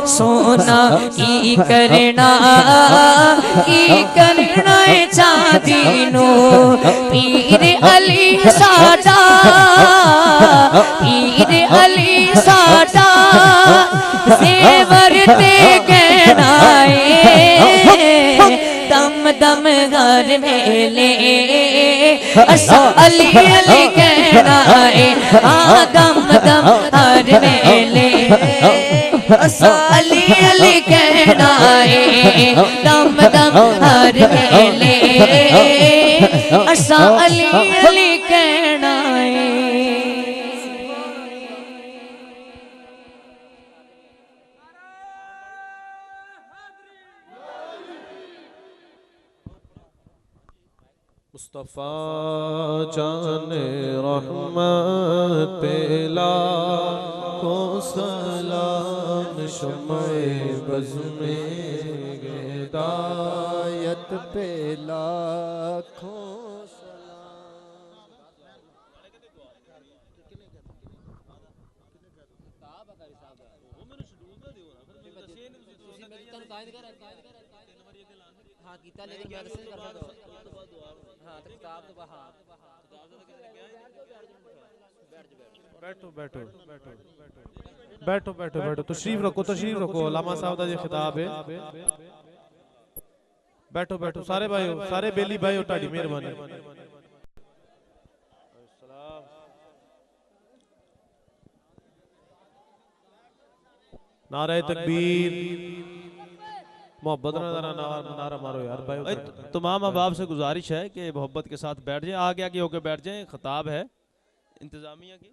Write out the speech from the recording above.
सोना की करना चांदीनो पीर अली साडा पीर अली साडा सेवर ते गहनाए दम दम घर मेले असा अली अली कहना है हाँ दम दम घर मेले असा अली अली कहना है दम दम घर मेले असा अली अली कहना है। मुस्तफ़ा जाने रहमत पेला को सलाम शम्मे बज़्मे हिदायत पेला को बैठो बैठो बैठो बैठो बैठो तशरीफ रखो अल्लामा साहब दा जे खिताब है बैठो बैठो सारे भाई सारे बेली भाई ताड़ी मेहरबानी नारे तकबीर मोहब्बत नारा मारो यार भाई। तमाम अहबाब से गुजारिश है कि मोहब्बत के साथ बैठ जाए आगे आगे होकर बैठ जाए खिताब है इंतजामिया की।